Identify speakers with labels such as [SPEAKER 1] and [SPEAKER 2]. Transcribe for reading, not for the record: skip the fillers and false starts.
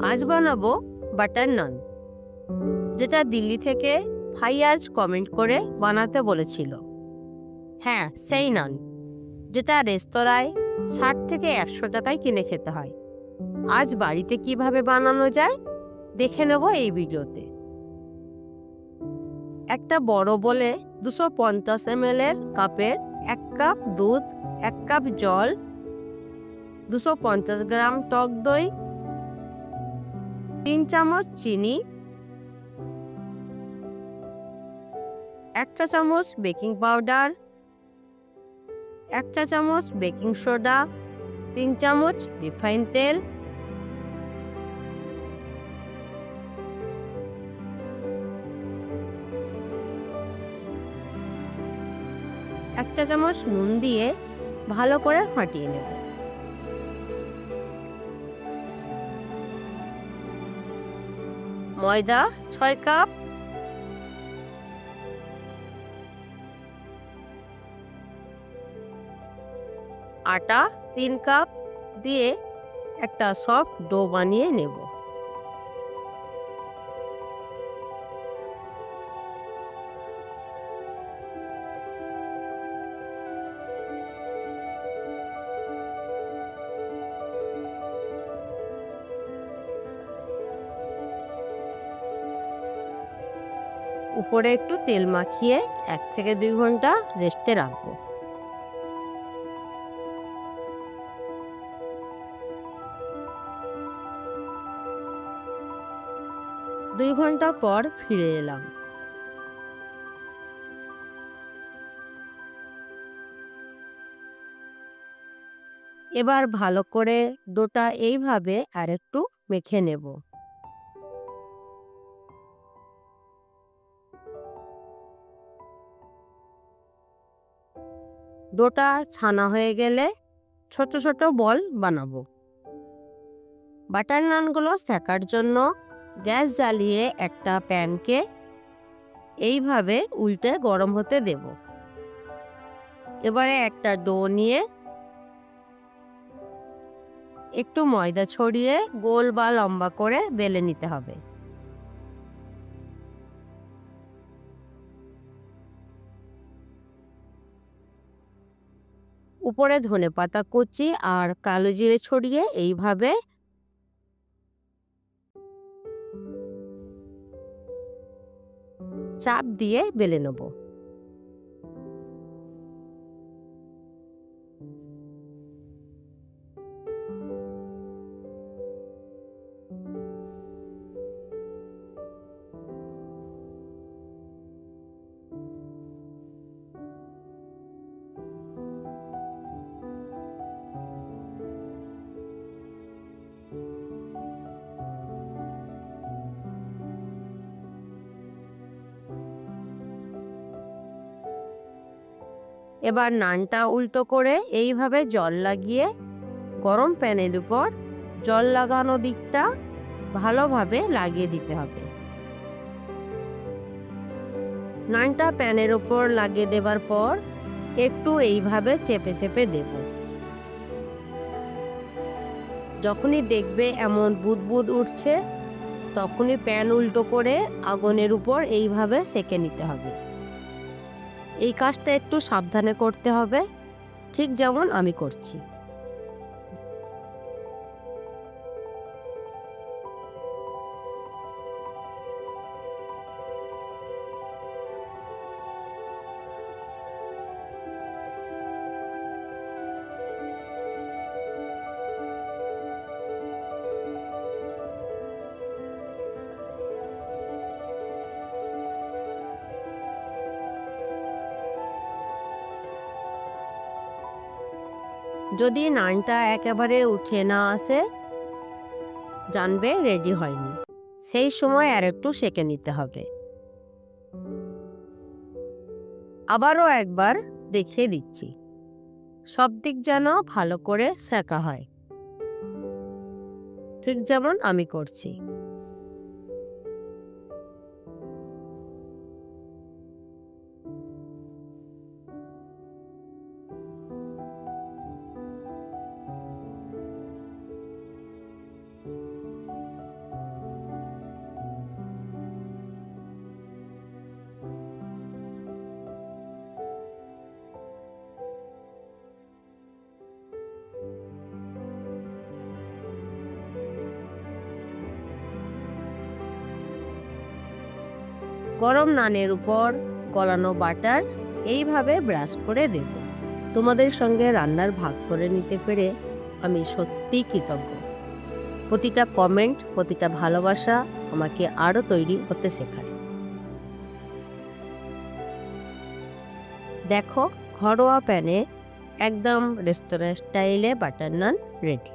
[SPEAKER 1] আজ বানাবো বাটার নান, যেটা দিল্লি থেকে ফাইয়াজ কমেন্ট করে বানাতে বলেছিল। হ্যাঁ, সেই নান যেটা রেস্তোরাঁয় 60 থেকে 100 টাকায় কিনে খেতে হয়। আজ বাড়িতে কিভাবে বানানো যায় দেখে নেব এই ভিডিওতে। একটা বড় বলে 250 ml এর কাপের 1 কাপ দুধ, 1 কাপ জল, 250 গ্রাম টক দই, 3 চামচ চিনি, 1 চা চামচ বেকিং পাউডার, 1 চা চামচ বেকিং সোডা, 3 চামচ রিফাইন তেল, 1 চা চামচ নুন দিয়ে ভালো করে ফাটিয়ে নেব। ময়দা 6 কাপ, আটা 3 কাপ দিয়ে একটা সফট ডো বানিয়ে নেব। উপরে একটু তেল মাখিয়ে 1 থেকে 2 ঘন্টা রেস্টে রাখবো। দুই ঘন্টা পর ফিরে এলাম। এবার ভালো করে ডোটা এইভাবে আরেকটু মেখে নেব। ডোটা ছানা হয়ে গেলে ছোট ছোট বল বানাবো। বাটার নানগুলো সেকার জন্য গ্যাস জ্বালিয়ে একটা প্যানকে এইভাবে উল্টে গরম হতে দেব। এবারে একটা ডো নিয়ে একটু ময়দা ছড়িয়ে গোল বা লম্বা করে বেলে নিতে হবে। উপরে ধনেপাতা কুচি আর কালো জিরে ছড়িয়ে এইভাবে চাপ দিয়ে বেলে নেব। এবার নানটা উল্টো করে এইভাবে জল লাগিয়ে গরম প্যানের উপর জল লাগানো দিকটা ভালোভাবে লাগিয়ে দিতে হবে। নানটা প্যানের উপর লাগিয়ে দেবার পর একটু এইভাবে চেপে চেপে দেব। যখনই দেখবে এমন বুদবুদ উঠছে তখনই প্যান উল্টো করে আগুনের উপর এইভাবে সেঁকে নিতে হবে। এই কাজটা একটু সাবধানে করতে হবে, ঠিক যেমন আমি করছি। যদি নানটা একেবারে উঠে না আসে জানবে রেডি হয়নি। সেই সময় আর একটু সেঁকে নিতে হবে। আবারও একবার দেখিয়ে দিচ্ছি, সব দিক যেন ভালো করে সেঁকা হয়, ঠিক যেমন আমি করছি। গরম নানের উপর গলানো বাটার এইভাবে ব্রাশ করে দেব। তোমাদের সঙ্গে রান্নার ভাগ করে নিতে পেরে আমি সত্যিই কৃতজ্ঞ। প্রতিটা কমেন্ট, প্রতিটা ভালোবাসা আমাকে আরও তৈরি হতে শেখায়। দেখো, ঘরোয়া প্যানে একদম রেস্তোরাঁ স্টাইলে বাটার নান রেডি।